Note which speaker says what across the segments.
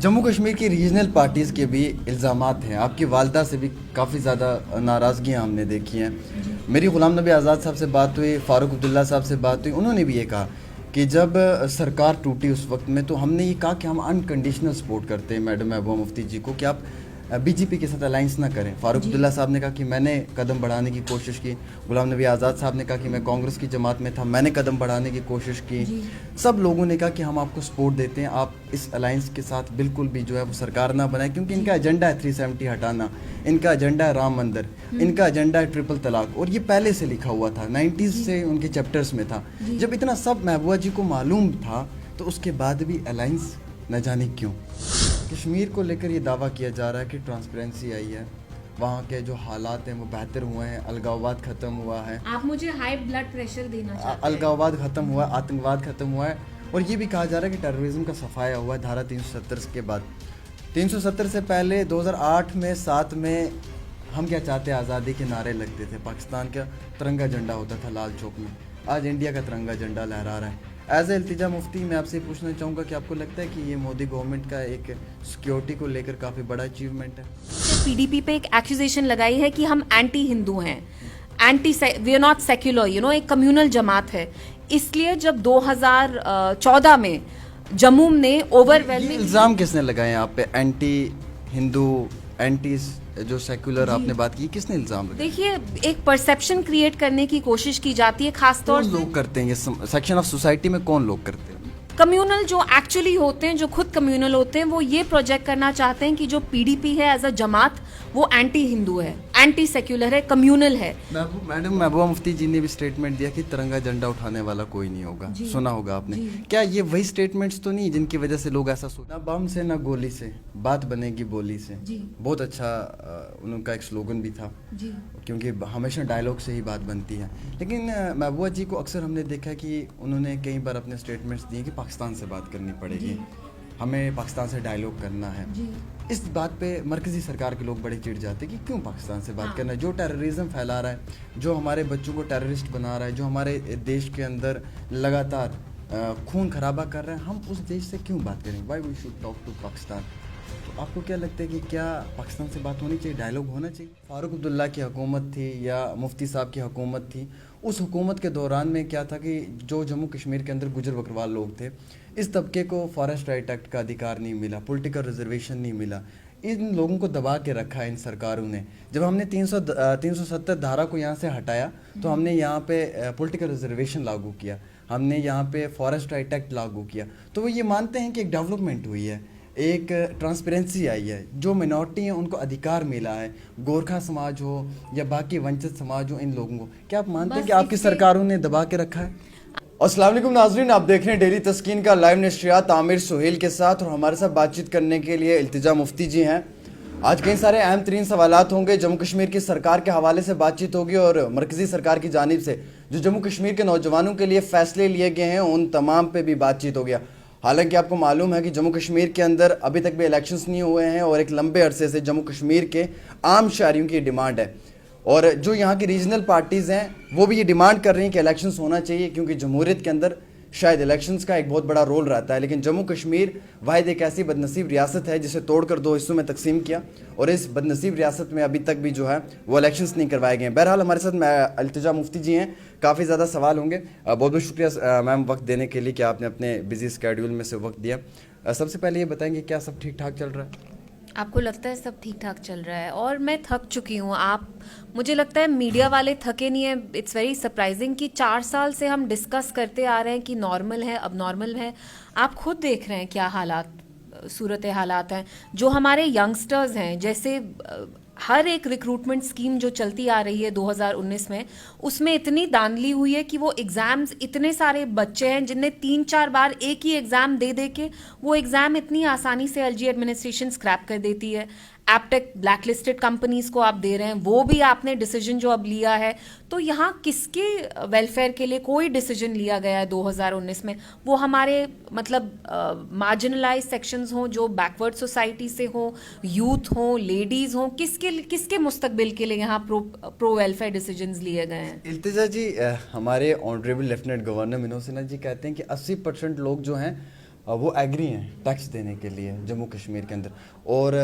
Speaker 1: जम्मू कश्मीर की regional parties के भी इल्ज़ामात हैं। आपकी वालदा से भी काफ़ी ज़्यादा नाराज़गियाँ हमने देखी हैं। मेरी ग़ुलाम नबी आज़ाद साहब से बात हुई, फ़ारूक अब्दुल्ला साहब से बात हुई, उन्होंने भी ये कहा कि जब सरकार टूटी उस वक्त में तो हमने ये कहा कि हम अनकंडीशनल सपोर्ट करते हैं मैडम महबूबा मुफ्ती जी को कि आप बीजेपी के साथ अलाइंस ना करें। फ़ारूक अब्दुल्ला साहब ने कहा कि मैंने कदम बढ़ाने की कोशिश की। ग़ुलाम नबी आज़ाद साहब ने कहा कि मैं कांग्रेस की जमात में था, मैंने कदम बढ़ाने की कोशिश की। सब लोगों ने कहा कि हम आपको सपोर्ट देते हैं, आप इस अलाइंस के साथ बिल्कुल भी जो है वो सरकार ना बनाए, क्योंकि इनका एजेंडा है 370 हटाना, इनका एजेंडा है राम मंदिर, इनका एजेंडा है ट्रिपल तलाक, और ये पहले से लिखा हुआ था, 90s से उनके चैप्टर्स में था। जब इतना सब महबूबा जी को मालूम था तो उसके बाद भी अलाइंस न जाने क्यों। कश्मीर को लेकर ये दावा किया जा रहा है कि ट्रांसपेरेंसी आई है, वहाँ के जो हालात हैं वो बेहतर हुए हैं, अलगाववाद ख़त्म हुआ है।
Speaker 2: आप मुझे हाई ब्लड प्रेशर देना चाहते हैं?
Speaker 1: अलगाववाद ख़त्म हुआ, आतंकवाद ख़त्म हुआ है, और ये भी कहा जा रहा है कि टेररिज्म का सफाया हुआ है धारा 370 के बाद। 370 से पहले 2008 में 7 में हम क्या चाहते हैं, आज़ादी के नारे लगते थे, पाकिस्तान का तिरंगा झंडा होता था लाल चौक में, आज इंडिया का तिरंगा झंडा लहरा रहा है। एज ए इल्तिजा मुफ्ती मैं आपसे पूछना चाहूँगा कि आपको लगता है कि ये मोदी गवर्नमेंट का एक सिक्योरिटी को लेकर काफ़ी बड़ा अचीवमेंट है?
Speaker 2: पीडीपी पे एक एक्यूजेशन लगाई है कि हम एंटी हिंदू हैं, anti we are not secular, एक कम्युनल जमात है। इसलिए जब 2014 में जम्मू ने ओवरवेलमिंग
Speaker 1: इल्ज़ाम किसने लगाए हैं आप पे, एंटी हिंदू, एंटी जो सेक्युलर आपने बात की, किसने इल्ज़ाम लगाया?
Speaker 2: देखिए, एक परसेप्शन क्रिएट करने की कोशिश की जाती है, खासतौर
Speaker 1: से लोग करते हैं ये सेक्शन ऑफ सोसाइटी में, कौन लोग करते हैं?
Speaker 2: कम्युनल जो एक्चुअली होते हैं, जो खुद कम्युनल होते हैं, वो ये प्रोजेक्ट करना चाहते हैं कि जो पीडीपी है एज अ जमात वो एंटी हिंदू है, एंटी सेक्युलर है, कम्युनल है।
Speaker 1: मैडम महबूबा मुफ्ती जी ने भी स्टेटमेंट दिया कि तिरंगा झंडा उठाने वाला कोई नहीं होगा, सुना होगा आपने। क्या ये वही स्टेटमेंट्स तो नहीं जिनकी वजह से लोग ऐसा सोचते? ना बम से ना गोली से, बात बनेगी बोली से। बहुत अच्छा उनका एक स्लोगन भी था, क्योंकि हमेशा डायलॉग से ही बात बनती है। लेकिन महबूबा जी को अक्सर हमने देखा कि उन्होंने कई बार अपने स्टेटमेंट्स दिए कि पाकिस्तान से बात करनी पड़ेगी, हमें पाकिस्तान से डायलॉग करना है। इस बात पे मरकज़ी सरकार के लोग बड़े चिढ़ जाते हैं कि क्यों पाकिस्तान से बात करना है, जो टेररिज्म फैला रहा है, जो हमारे बच्चों को टेररिस्ट बना रहा है, जो हमारे देश के अंदर लगातार खून खराबा कर रहा है, हम उस देश से क्यों बात करें? Why we should talk to Pakistan. तो आपको क्या लगता है कि क्या पाकिस्तान से बात होनी चाहिए, डायलॉग होना चाहिए? फ़ारूक अब्दुल्ला की हुकूमत थी या मुफ्ती साहब की हुकूमत थी, उस हुकूमत के दौरान में क्या था कि जो जम्मू कश्मीर के अंदर गुजर बकरवाल लोग थे, इस तबके को फॉरेस्ट राइट एक्ट का अधिकार नहीं मिला, पॉलिटिकल रिजर्वेशन नहीं मिला, इन लोगों को दबा के रखा है इन सरकारों ने। जब हमने 370 धारा को यहाँ से हटाया तो हमने यहाँ पे पॉलिटिकल रिजर्वेशन लागू किया, हमने यहाँ पे फॉरेस्ट राइट एक्ट लागू किया, तो वो ये मानते हैं कि एक डेवलपमेंट हुई है, एक ट्रांसपेरेंसी आई है, जो मिनॉरिटी हैं उनको अधिकार मिला है, गोरखा समाज हो या बाकी वंचित समाज हो, इन लोगों को क्या आप मानते हैं कि आपकी सरकारों ने दबा के रखा है? अस्सलाम वालेकुम नाजरीन, आप देख रहे हैं डेली तस्कीन का लाइव नशरियात आमिर सुहेल के साथ, और हमारे साथ बातचीत करने के लिए इल्तिजा मुफ्ती जी हैं। आज कई सारे अहम तरीन सवालात होंगे, जम्मू कश्मीर की सरकार के हवाले से बातचीत होगी और मरकज़ी सरकार की जानिब से जो जम्मू कश्मीर के नौजवानों के लिए फ़ैसले लिए गए हैं उन तमाम पे भी बातचीत हो गया। हालांकि आपको मालूम है कि जम्मू कश्मीर के अंदर अभी तक भी इलेक्शंस नहीं हुए हैं और एक लंबे अरसे से जम्मू कश्मीर के आम शहरियों की डिमांड है, और जो यहाँ की रीजनल पार्टीज़ हैं वो भी ये डिमांड कर रही हैं कि इलेक्शंस होना चाहिए, क्योंकि जमहूरियत के अंदर शायद इलेक्शंस का एक बहुत बड़ा रोल रहता है। लेकिन जम्मू कश्मीर वाहिद एक ऐसी बदनसीब रियासत है जिसे तोड़कर 2 हिस्सों में तकसीम किया, और इस बदनसीब रियासत में अभी तक भी जो है वो इलेक्शंस नहीं करवाए गए हैं। बहरहाल हमारे साथ इल्तिजा मुफ्ती जी हैं, काफ़ी ज़्यादा सवाल होंगे। बहुत बहुत शुक्रिया मैम वक्त देने के लिए कि आपने अपने बिजी स्केड्यूल में से वक्त दिया। सबसे पहले ये बताएंगे क्या सब ठीक ठाक चल रहा है?
Speaker 2: आपको लगता है सब ठीक ठाक चल रहा है? और मैं थक चुकी हूँ। मुझे लगता है मीडिया वाले थके नहीं है। इट्स वेरी सरप्राइजिंग कि 4 साल से हम डिस्कस करते आ रहे हैं कि नॉर्मल है, अब नॉर्मल है। आप खुद देख रहे हैं क्या सूरत हालात हैं। जो हमारे यंगस्टर्स हैं, जैसे हर एक रिक्रूटमेंट स्कीम जो चलती आ रही है 2019 में, उसमें इतनी धांधली हुई है कि वो एग्ज़ाम्स, इतने सारे बच्चे हैं जिनने 3-4 बार एक ही एग्ज़ाम दे दे के वो एग्ज़ाम इतनी आसानी से एलजी एडमिनिस्ट्रेशन स्क्रैप कर देती है। एपटेक ब्लैकलिस्टेड कंपनीज को आप दे रहे हैं, वो भी आपने डिसीजन जो अब लिया है, तो यहाँ किसके वेलफेयर के लिए कोई डिसीजन लिया गया है 2019 में? वो हमारे मतलब मार्जिनलाइज सेक्शंस हों, जो बैकवर्ड सोसाइटी से हों, यूथ हों, लेडीज़ हों, किसके मुस्तकबिल के लिए यहाँ प्रो वेलफेयर डिसीजंस लिए गए हैं?
Speaker 1: इल्तिजा जी, हमारे honourable lieutenant governor Manoj Sinha ji कहते हैं कि 80% लोग जो हैं वो एग्री हैं टैक्स देने के लिए जम्मू कश्मीर के अंदर, और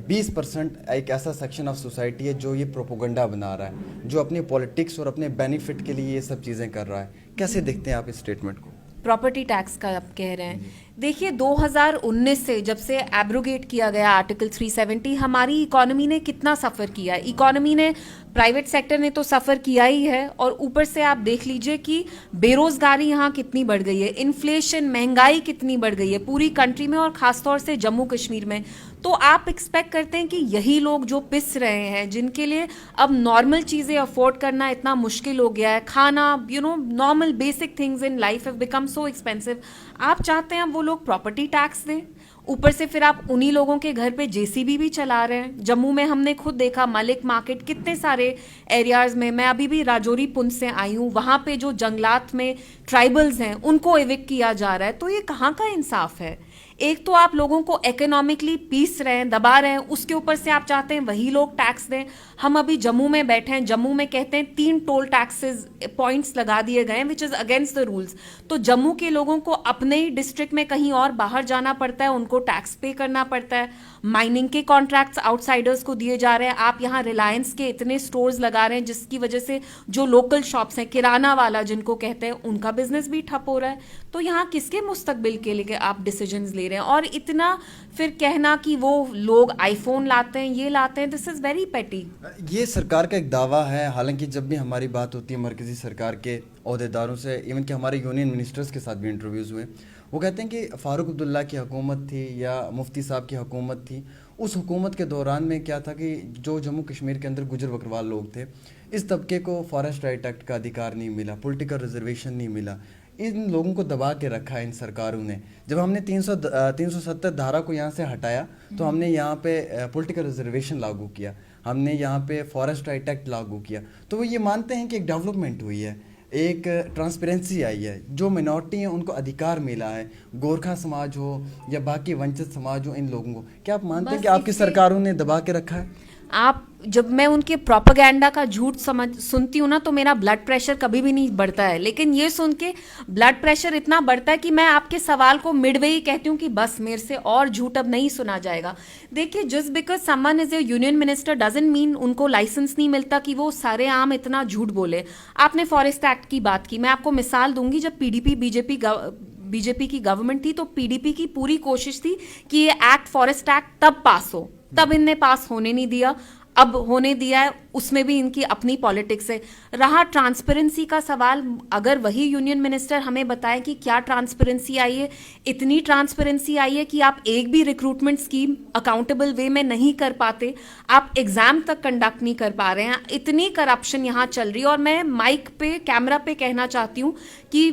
Speaker 1: 20% एक ऐसा सेक्शन ऑफ सोसाइटी है जो ये प्रोपोगंडा बना रहा है, जो अपनी पॉलिटिक्स और अपने बेनिफिट के लिए ये सब चीज़ें कर रहा है। कैसे देखते हैं आप इस स्टेटमेंट को?
Speaker 2: प्रॉपर्टी टैक्स का आप कह रहे हैं, देखिए 2019 से जब से एब्रोगेट किया गया आर्टिकल 370, हमारी इकोनॉमी ने कितना सफ़र किया। इकोनॉमी ने, प्राइवेट सेक्टर ने तो सफ़र किया ही है, और ऊपर से आप देख लीजिए कि बेरोज़गारी यहाँ कितनी बढ़ गई है, इन्फ्लेशन, महंगाई कितनी बढ़ गई है पूरी कंट्री में और ख़ासतौर से जम्मू कश्मीर में। तो आप एक्सपेक्ट करते हैं कि यही लोग जो पिस रहे हैं, जिनके लिए अब नॉर्मल चीज़ें अफोर्ड करना इतना मुश्किल हो गया है, खाना, normal basic things in life have become so expensive, आप चाहते हैं वो लोग प्रॉपर्टी टैक्स दें? ऊपर से फिर आप उन्हीं लोगों के घर पे जेसीबी भी चला रहे हैं। जम्मू में हमने खुद देखा, मलिक मार्केट, कितने सारे एरियाज में, मैं अभी भी राजौरी पुंछ से आई हूँ, वहाँ पे जो जंगलात में ट्राइबल्स हैं उनको एविक्ट किया जा रहा है। तो ये कहाँ का इंसाफ है? एक तो आप लोगों को इकोनॉमिकली पीस रहे हैं, दबा रहे हैं, उसके ऊपर से आप चाहते हैं वही लोग टैक्स दें। हम अभी जम्मू में बैठे हैं, जम्मू में कहते हैं 3 टोल टैक्सेस पॉइंट्स लगा दिए गए हैं, which is against the rules. तो जम्मू के लोगों को अपने ही डिस्ट्रिक्ट में कहीं और बाहर जाना पड़ता है, उनको टैक्स पे करना पड़ता है। माइनिंग के कॉन्ट्रैक्ट्स आउटसाइडर्स को दिए जा रहे हैं। आप यहाँ रिलायंस के इतने स्टोर्स लगा रहे हैं जिसकी वजह से जो लोकल शॉप्स हैं, किराना वाला जिनको कहते हैं, उनका बिजनेस भी ठप हो रहा है। तो यहाँ किसके मुस्तकबिल के लिए आप डिसीजंस ले रहे हैं? और इतना फिर कहना कि वो लोग आईफोन लाते हैं, ये लाते हैं, दिस इज वेरी पेटी।
Speaker 1: ये सरकार का एक दावा है, हालांकि जब भी हमारी बात होती है मरकजी सरकार के अहदेदारों से, इवन कि हमारे यूनियन मिनिस्टर्स के साथ भी इंटरव्यूज़ हुए, वो कहते हैं कि फ़ारूक अब्दुल्ला की हुकूमत थी या मुफ्ती साहब की हुकूमत थी, उस हुकूमत के दौरान में क्या था कि जो जम्मू कश्मीर के अंदर गुजर बकरवाल लोग थे, इस तबके को फॉरेस्ट राइट एक्ट का अधिकार नहीं मिला, पॉलिटिकल रिजर्वेशन नहीं मिला। इन लोगों को दबा के रखा है इन सरकारों ने। जब हमने 370 धारा को यहाँ से हटाया तो हमने यहाँ पे पॉलिटिकल रिजर्वेशन लागू किया, हमने यहाँ पे फॉरेस्ट राइट एक्ट लागू किया। तो वो ये मानते हैं कि एक डेवलपमेंट हुई है, एक ट्रांसपेरेंसी आई है, जो मिनॉरिटी हैं उनको अधिकार मिला है, गोरखा समाज हो या बाकी वंचित समाज हो, इन लोगों को। क्या आप मानते हैं कि आपकी सरकारों ने दबा के रखा है?
Speaker 2: आप, जब मैं उनके प्रोपेगेंडा का झूठ सुनती हूँ ना, तो मेरा ब्लड प्रेशर कभी भी नहीं बढ़ता है, लेकिन ये सुन के ब्लड प्रेशर इतना बढ़ता है कि मैं आपके सवाल को मिडवे ही कहती हूँ कि बस मेरे से और झूठ अब नहीं सुना जाएगा। देखिए, just because someone is A union minister doesn't mean उनको लाइसेंस नहीं मिलता कि वो सारे आम इतना झूठ बोले। आपने फॉरेस्ट एक्ट की बात की, मैं आपको मिसाल दूंगी। जब पीडीपी बीजेपी की गवर्नमेंट थी तो पीडीपी की पूरी कोशिश थी कि ये एक्ट, फॉरेस्ट एक्ट तब पास हो, तब इनने पास होने नहीं दिया। अब होने दिया है, उसमें भी इनकी अपनी पॉलिटिक्स है। रहा ट्रांसपेरेंसी का सवाल, अगर वही यूनियन मिनिस्टर हमें बताए कि क्या ट्रांसपेरेंसी आई है, इतनी ट्रांसपेरेंसी आई है कि आप एक भी रिक्रूटमेंट स्कीम अकाउंटेबल वे में नहीं कर पाते, आप एग्जाम तक कंडक्ट नहीं कर पा रहे हैं, इतनी करप्शन यहाँ चल रही है। और मैं माइक पे, कैमरा पे कहना चाहती हूँ कि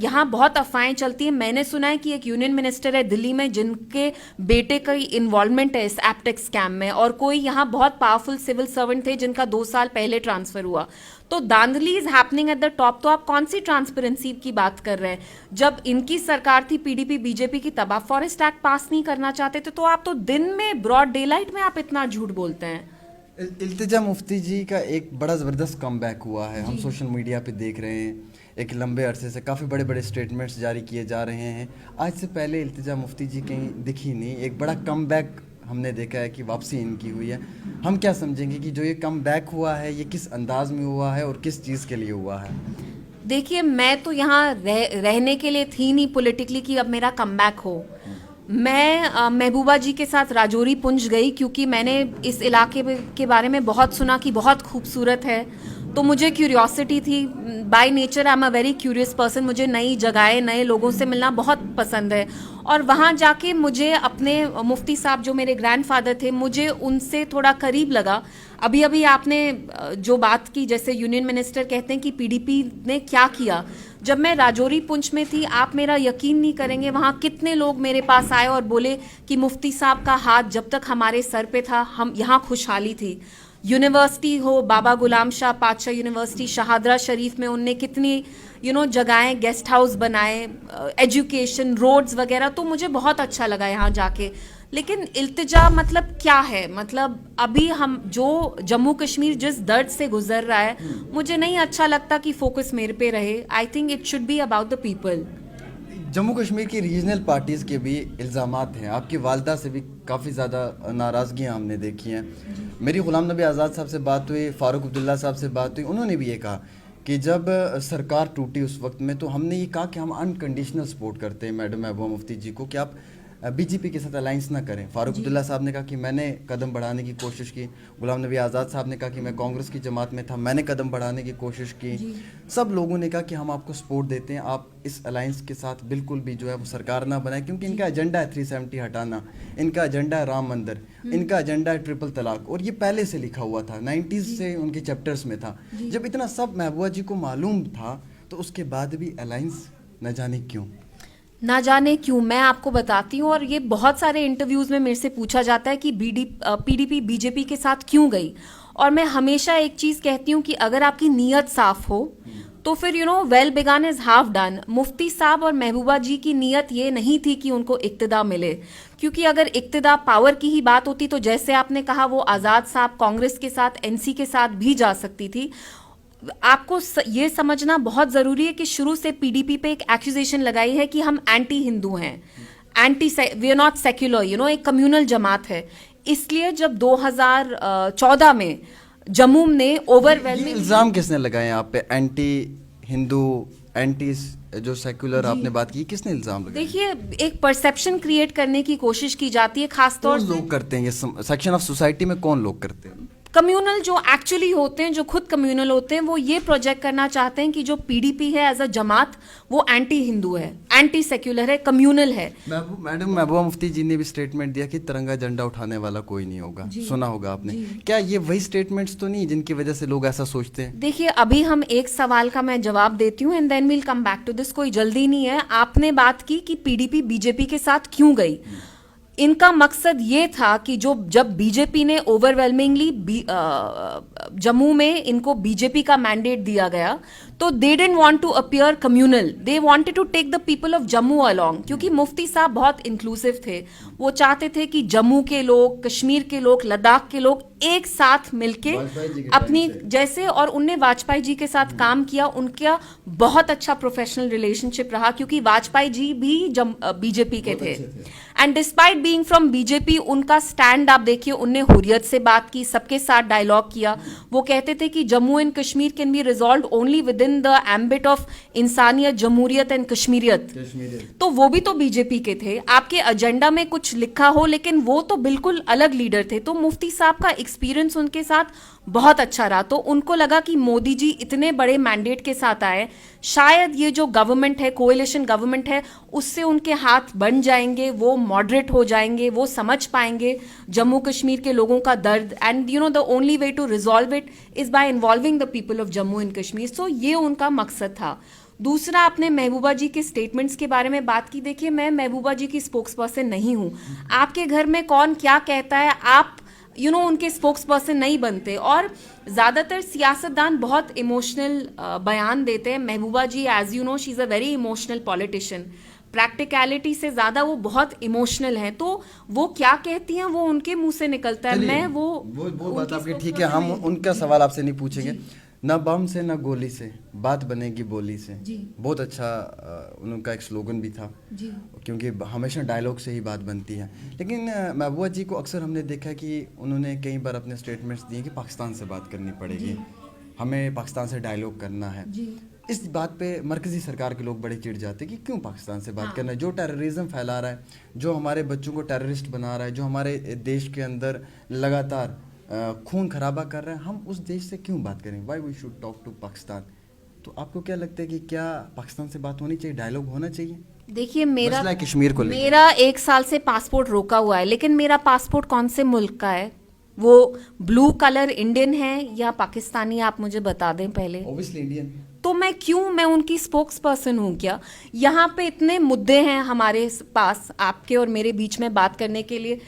Speaker 2: यहाँ बहुत अफवाहें चलती हैं। मैंने सुना है कि एक यूनियन मिनिस्टर है दिल्ली में जिनके बेटे का इन्वॉल्वमेंट है इस एप्टेक्स स्कैम में, और कोई यहाँ बहुत पावरफुल सिविल सर्वेंट थे जिनका 2 साल पहले ट्रांसफर हुआ। तो धांधली is happening at the top. तो आप कौन सी ट्रांसपेरेंसी की बात कर रहे हैं? जब इनकी सरकार थी पीडीपी बीजेपी की, तब आप फॉरेस्ट एक्ट पास नहीं करना चाहते थे। तो आप तो दिन में, ब्रॉड डे लाइट में आप इतना झूठ बोलते हैं।
Speaker 1: इल्तिजा मुफ्ती जी का एक बड़ा ज़बरदस्त कमबैक हुआ है, हम सोशल मीडिया पे देख रहे हैं। एक लंबे अरसे से काफ़ी बड़े बड़े स्टेटमेंट्स जारी किए जा रहे हैं। आज से पहले इल्तिजा मुफ्ती जी कहीं दिखी नहीं, एक बड़ा कमबैक हमने देखा है कि वापसी इनकी हुई है। हम क्या समझेंगे कि जो ये कमबैक हुआ है, ये किस अंदाज में हुआ है और किस चीज़ के लिए हुआ है?
Speaker 2: देखिए, मैं तो यहाँ रहने के लिए थी नहीं पॉलिटिकली कि अब मेरा कमबैक हो। मैं महबूबा जी के साथ राजौरी पुंछ गई क्योंकि मैंने इस इलाके के बारे में बहुत सुना कि बहुत खूबसूरत है, तो मुझे क्यूरियोसिटी थी। By nature I am a very curious person, मुझे नई जगहें, नए लोगों से मिलना बहुत पसंद है। और वहाँ जाके मुझे अपने मुफ्ती साहब जो मेरे ग्रैंडफादर थे, मुझे उनसे थोड़ा करीब लगा। अभी अभी आपने जो बात की, जैसे यूनियन मिनिस्टर कहते हैं कि पीडीपी ने क्या किया। जब मैं राजौरी पुंछ में थी, आप मेरा यकीन नहीं करेंगे, वहाँ कितने लोग मेरे पास आए और बोले कि मुफ्ती साहब का हाथ जब तक हमारे सर पे था, हम यहाँ खुशहाली थी। यूनिवर्सिटी हो, बाबा गुलाम शाह पातशाह यूनिवर्सिटी शहादरा शरीफ में, उनने कितनी जगहें, गेस्ट हाउस बनाए, एजुकेशन, रोड्स वगैरह, तो मुझे बहुत अच्छा लगा यहाँ जाके। लेकिन इल्तिजा मतलब क्या है? मतलब अभी हम जो जम्मू कश्मीर जिस दर्द से गुजर रहा है, मुझे नहीं अच्छा लगता कि फोकस मेरे पे रहे। I think it should be about the people.
Speaker 1: Jammu Kashmir की रीजनल पार्टीज़ के भी इल्ज़ामात हैं, आपकी वालदा से भी काफ़ी ज़्यादा नाराज़गियाँ हमने देखी हैं। मेरी ग़ुलाम नबी आज़ाद साहब से बात हुई, फ़ारूक अब्दुल्ला साहब से बात हुई, उन्होंने भी ये कहा कि जब सरकार टूटी उस वक्त में तो हमने ये कहा कि हम अनकंडीशनल सपोर्ट करते हैं मैडम महबूबा मुफ्ती जी को कि आप बीजेपी के साथ अलाइंस ना करें। फ़ारूक अब्दुल्ला साहब ने कहा कि मैंने कदम बढ़ाने की कोशिश की, ग़ुलाम नबी आज़ाद साहब ने कहा कि मैं कांग्रेस की जमात में था, मैंने कदम बढ़ाने की कोशिश की। सब लोगों ने कहा कि हम आपको सपोर्ट देते हैं, आप इस अलाइंस के साथ बिल्कुल भी जो है वो सरकार ना बनाए, क्योंकि इनका एजेंडा है 370 हटाना, इनका एजेंडा है राम मंदिर, इनका एजेंडा है ट्रिपल तलाक, और ये पहले से लिखा हुआ था, 90s से उनके चैप्टर्स में था। जब इतना सब महबूबा जी को मालूम था तो उसके बाद भी अलाइंस न जाने क्यों।
Speaker 2: ना जाने क्यों, मैं आपको बताती हूँ। और ये बहुत सारे इंटरव्यूज में मेरे से पूछा जाता है कि पीडीपी बीजेपी के साथ क्यों गई, और मैं हमेशा एक चीज कहती हूँ कि अगर आपकी नीयत साफ हो तो फिर well begun is half done. Mufti साहब और महबूबा जी की नीयत ये नहीं थी कि उनको इक्तिदा मिले, क्योंकि अगर इक्तिदा पावर की ही बात होती तो जैसे आपने कहा वो आज़ाद साहब कांग्रेस के साथ एनसी के साथ भी जा सकती थी। आपको ये समझना बहुत जरूरी है कि शुरू से पीडीपी पे एक एक्यूजेशन लगाई है कि हम एंटी हिंदू हैं, anti we are not secular, एक कम्युनल जमात है। इसलिए जब 2014 में जम्मू ने ओवरवेलमिंग
Speaker 1: इल्जाम किसने लगाए आप पे, एंटी हिंदू, एंटी जो सेक्युलर आपने बात की, किसने इल्जाम लगाए?
Speaker 2: देखिए, एक परसेप्शन क्रिएट करने की कोशिश की जाती है, खासतौर से
Speaker 1: लोग करते हैं ये सेक्शन ऑफ सोसाइटी में, कौन लोग करते हैं?
Speaker 2: कम्युनल जो एक्चुअली होते हैं, जो खुद कम्युनल होते हैं, वो ये प्रोजेक्ट करना चाहते हैं कि जो पीडीपी है एज अ जमात वो एंटी हिंदू है, एंटी सेक्युलर है, कम्युनल है।
Speaker 1: मैडम महबूबा मुफ्ती जी ने भी स्टेटमेंट दिया कि तिरंगा झंडा उठाने वाला कोई नहीं होगा, सुना होगा आपने। क्या ये वही स्टेटमेंट्स तो नहीं जिनकी वजह से लोग ऐसा सोचते हैं?
Speaker 2: देखिए, अभी हम एक सवाल का मैं जवाब देती हूँ and then we'll come back to this. कोई जल्दी नहीं है। आपने बात की कि पीडीपी बीजेपी के साथ क्यों गई। इनका मकसद ये था कि जब बीजेपी ने ओवरवेलमिंगली जम्मू में इनको बीजेपी का मैंडेट दिया गया तो they didn't want to appear communal, they wanted to take the people of Jammu along, क्योंकि मुफ्ती साहब बहुत इंक्लूसिव थे। वो चाहते थे कि जम्मू के लोग, कश्मीर के लोग, लद्दाख के लोग एक साथ मिलके अपनी जैसे, और उनने वाजपेयी जी के साथ काम किया, उनका बहुत अच्छा प्रोफेशनल रिलेशनशिप रहा, क्योंकि वाजपेयी जी भी बीजेपी के थे। And despite being from BJP, उनका स्टैंड आप देखिए, उनने हुर्रियत से बात की, सबके साथ डायलॉग किया। वो कहते थे कि Jammu and Kashmir can be resolve only with in the ambit of इंसानियत, जमहूरियत एंड कश्मीरियत। तो वो भी तो बीजेपी के थे। आपके एजेंडा में कुछ लिखा हो, लेकिन वो तो बिल्कुल अलग लीडर थे। तो मुफ्ती साहब का एक्सपीरियंस उनके साथ बहुत अच्छा रहा, तो उनको लगा कि मोदी जी इतने बड़े मैंडेट के साथ आए, शायद ये जो गवर्नमेंट है, कोएलिशन गवर्नमेंट है, उससे उनके हाथ बन जाएंगे, वो मॉडरेट हो जाएंगे, वो समझ पाएंगे जम्मू कश्मीर के लोगों का दर्द, and the only way to resolve it is by involving the people of Jammu and Kashmir. So ये उनका मकसद था। दूसरा, आपने महबूबा जी के स्टेटमेंट्स के बारे में बात की। देखिए, मैं महबूबा जी की स्पोक्स पर्सन नहीं हूँ। आपके घर में कौन क्या कहता है, आप उनके स्पोक्स पर्सन नहीं बनते। और ज़्यादातर सियासतदान बहुत इमोशनल बयान देते हैं। Mehbooba ji, as you know, she is a very emotional politician. Practicality से ज़्यादा वो बहुत इमोशनल हैं, तो वो क्या कहती हैं वो उनके मुंह से निकलता है। मैं वो
Speaker 1: बात आपकी ठीक है, हम उनका सवाल आपसे नहीं पूछेंगे। ना बम से ना गोली से, बात बनेगी बोली से। बहुत अच्छा उनका एक स्लोगन भी था, क्योंकि हमेशा डायलॉग से ही बात बनती है। लेकिन महबूबा जी को अक्सर हमने देखा कि उन्होंने कई बार अपने स्टेटमेंट्स दिए कि पाकिस्तान से बात करनी पड़ेगी, हमें पाकिस्तान से डायलॉग करना है। इस बात पे मरकज़ी सरकार के लोग बड़े चिढ़ जाते हैं कि क्यों पाकिस्तान से बात करना है, जो टेररिज्म फैला रहा है, जो हमारे बच्चों को टेररिस्ट बना रहा है, जो हमारे देश के अंदर लगातार खून खराबा कर रहे हैं, हम उस देश से क्यों बात करें? Why we should talk to Pakistan. तो आपको क्या लगता है कि क्या पाकिस्तान से बात होनी चाहिए, डायलॉग होना चाहिए?
Speaker 2: देखिए, मेरा
Speaker 1: कश्मीर को
Speaker 2: मेरा 1 साल से पासपोर्ट रोका हुआ है, लेकिन मेरा पासपोर्ट कौन से मुल्क का है? वो ब्लू कलर इंडियन है या पाकिस्तानी, आप मुझे बता दें पहले।
Speaker 1: Obviously Indian.
Speaker 2: तो मैं उनकी स्पोक्स पर्सन हूँ क्या? यहाँ पे इतने मुद्दे हैं हमारे पास, आपके और मेरे बीच में बात करने के लिए।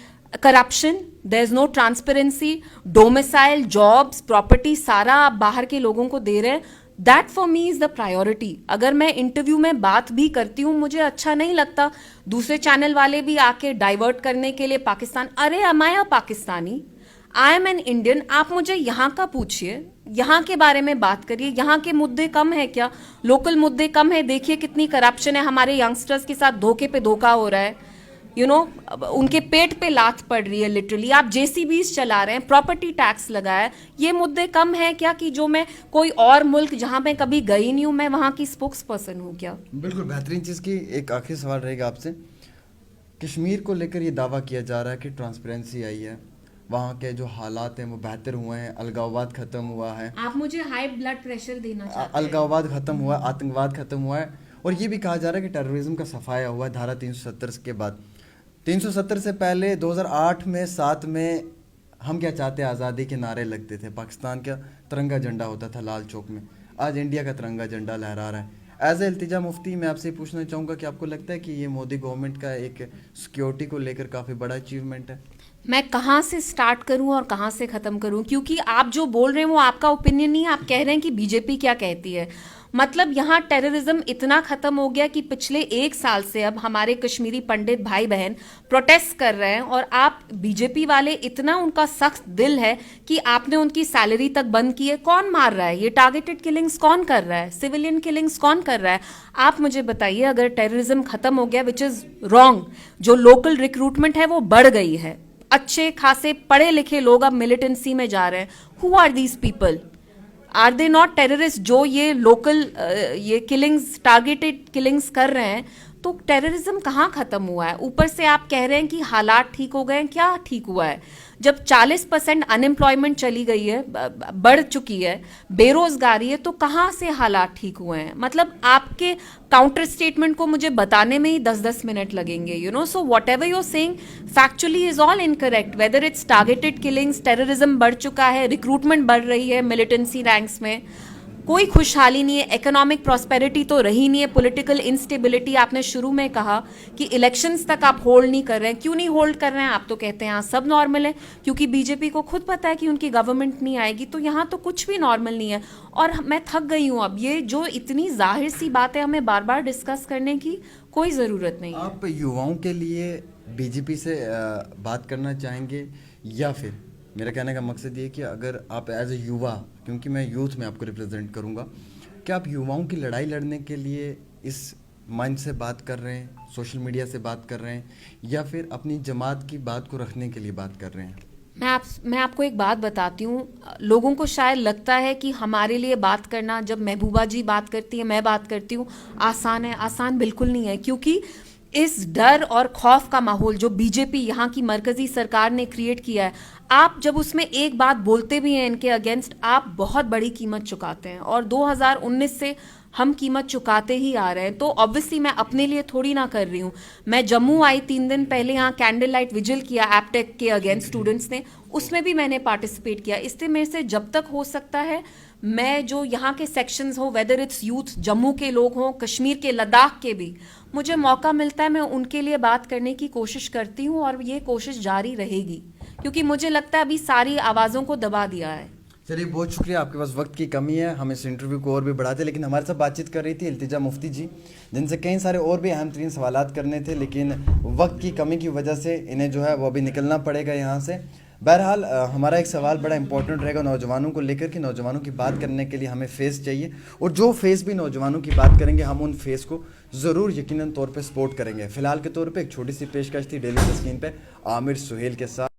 Speaker 2: Corruption, there is no transparency, domicile, jobs, property, सारा आप बाहर के लोगों को दे रहे हैं। That for me is the priority. अगर मैं इंटरव्यू में बात भी करती हूँ, मुझे अच्छा नहीं लगता, दूसरे चैनल वाले भी आके डाइवर्ट करने के लिए पाकिस्तान, अरे am I a Pakistani? I am an Indian, आप मुझे यहाँ का पूछिए, यहाँ के बारे में बात करिए। यहाँ के मुद्दे कम है क्या? लोकल मुद्दे कम है? देखिए कितनी करप्शन है, हमारे यंगस्टर्स के साथ धोखे पे धोखा हो रहा है, उनके पेट पे लात पड़ रही है लिटरली। आप जेसीबीज चला रहे हैं, प्रॉपर्टी टैक्स लगाया है, ये मुद्दे कम है क्या कि जो मैं कोई और मुल्क जहां मैं कभी गई नहीं हूं, मैं वहां की स्पोक्स पर्सन हूं क्या?
Speaker 1: बिल्कुल बेहतरीन चीज़ की। एक आखिरी सवाल रहेगा आपसे। कश्मीर को लेकर ये दावा किया जा रहा है कि ट्रांसपेरेंसी आई है, वहाँ के जो हालात हैं वो बेहतर हुए हैं, अलगाववाद खत्म हुआ है।
Speaker 2: आप मुझे हाई ब्लड प्रेशर देना चाहते हैं?
Speaker 1: अलगाववाद खत्म हुआ, आतंकवाद खत्म हुआ है, और ये भी कहा जा रहा है कि टेररिज्म का सफाया हुआ है धारा 370 के बाद। 370 से पहले 2008 में 7 में हम क्या चाहते हैं, आज़ादी के नारे लगते थे, पाकिस्तान का तिरंगा झंडा होता था लाल चौक में, आज इंडिया का तिरंगा झंडा लहरा रहा है। एज ए इल्तिजा मुफ्ती मैं आपसे पूछना चाहूँगा कि आपको लगता है कि ये मोदी गवर्नमेंट का एक सिक्योरिटी को लेकर काफ़ी बड़ा अचीवमेंट है?
Speaker 2: मैं कहाँ से स्टार्ट करूं और कहाँ से ख़त्म करूं, क्योंकि आप जो बोल रहे हैं वो आपका ओपिनियन नहीं है। आप कह रहे हैं कि बीजेपी क्या कहती है। मतलब यहाँ टेररिज्म इतना ख़त्म हो गया कि पिछले 1 साल से अब हमारे कश्मीरी पंडित भाई बहन प्रोटेस्ट कर रहे हैं, और आप बीजेपी वाले इतना उनका सख्त दिल है कि आपने उनकी सैलरी तक बंद की है। कौन मार रहा है? ये टारगेटेड किलिंग्स कौन कर रहा है? सिविलियन किलिंग्स कौन कर रहा है? आप मुझे बताइए। अगर टेररिज्म ख़त्म हो गया, विच इज़ रॉन्ग, जो लोकल रिक्रूटमेंट है वो बढ़ गई है, अच्छे खासे पढ़े लिखे लोग अब मिलिटेंसी में जा रहे हैं। Who are these people? Are they not terrorist? जो ये लोकल ये किलिंग्स, टारगेटेड किलिंग्स कर रहे हैं, तो टेररिज्म कहाँ खत्म हुआ है? ऊपर से आप कह रहे हैं कि हालात ठीक हो गए हैं। क्या ठीक हुआ है? जब 40% अनएम्प्लॉयमेंट चली गई है, बढ़ चुकी है, बेरोजगारी है, तो कहाँ से हालात ठीक हुए हैं? मतलब आपके काउंटर स्टेटमेंट को मुझे बताने में ही 10-10 मिनट लगेंगे, so what ever you're saying factually is all incorrect. Whether it's targeted killings, terrorism बढ़ चुका है, रिक्रूटमेंट बढ़ रही है मिलिटेंसी रैंक्स में, कोई खुशहाली नहीं है, इकोनॉमिक प्रॉस्पेरिटी तो रही नहीं है, पॉलिटिकल इंस्टेबिलिटी। आपने शुरू में कहा कि इलेक्शंस तक आप होल्ड नहीं कर रहे हैं। क्यों नहीं होल्ड कर रहे हैं? आप तो कहते हैं यहाँ सब नॉर्मल है, क्योंकि बीजेपी को खुद पता है कि उनकी गवर्नमेंट नहीं आएगी, तो यहाँ तो कुछ भी नॉर्मल नहीं है। और मैं थक गई हूँ अब, ये जो इतनी जाहिर सी बात है हमें बार बार डिस्कस करने की कोई ज़रूरत नहीं है।
Speaker 1: आप युवाओं के लिए बीजेपी से बात करना चाहेंगे, या फिर मेरा कहने का मकसद ये है कि अगर आप एज ए युवा, क्योंकि मैं यूथ में आपको रिप्रेजेंट करूँगा, क्या आप युवाओं की लड़ाई लड़ने के लिए इस मंच से बात कर रहे हैं, सोशल मीडिया से बात कर रहे हैं, या फिर अपनी जमात की बात को रखने के लिए बात कर रहे हैं?
Speaker 2: मैं आपको एक बात बताती हूँ। लोगों को शायद लगता है कि हमारे लिए बात करना, जब महबूबा जी बात करती है, मैं बात करती हूँ, आसान है। आसान बिल्कुल नहीं है, क्योंकि इस डर और खौफ का माहौल जो बीजेपी यहाँ की मरकजी सरकार ने क्रिएट किया है, आप जब उसमें एक बात बोलते भी हैं इनके अगेंस्ट, आप बहुत बड़ी कीमत चुकाते हैं, और 2019 से हम कीमत चुकाते ही आ रहे हैं। तो ऑब्वियसली मैं अपने लिए थोड़ी ना कर रही हूँ। मैं जम्मू आई 3 दिन पहले, यहाँ कैंडल लाइट विजिल किया एपटेक के अगेंस्ट स्टूडेंट्स ने, उसमें भी मैंने पार्टिसिपेट किया। इससे मेरे से जब तक हो सकता है, मैं जो यहाँ के सेक्शंस हो, वेदर इट्स यूथ, जम्मू के लोग हों, कश्मीर के, लद्दाख के भी, मुझे मौका मिलता है, मैं उनके लिए बात करने की कोशिश करती हूँ, और ये कोशिश जारी रहेगी, क्योंकि मुझे लगता है अभी सारी आवाज़ों को दबा दिया है।
Speaker 1: चलिए, बहुत शुक्रिया। आपके पास वक्त की कमी है, हम इस इंटरव्यू को और भी बढ़ाते, लेकिन हमारे साथ बातचीत कर रही थी इल्तिजा मुफ्ती जी, जिनसे कई सारे और भी अहम तरीन सवालात करने थे, लेकिन वक्त की कमी की वजह से इन्हें जो है वो अभी निकलना पड़ेगा यहाँ से। बहरहाल हमारा एक सवाल बड़ा इंपॉर्टेंट रहेगा नौजवानों को लेकर कि नौजवानों की बात करने के लिए हमें फेस चाहिए, और जो फेस भी नौजवानों की बात करेंगे, हम उन फेस को ज़रूर यकीनन तौर पे सपोर्ट करेंगे। फ़िलहाल के तौर पे एक छोटी सी पेशकश थी डेली स्क्रीन पे आमिर सुहेल के साथ।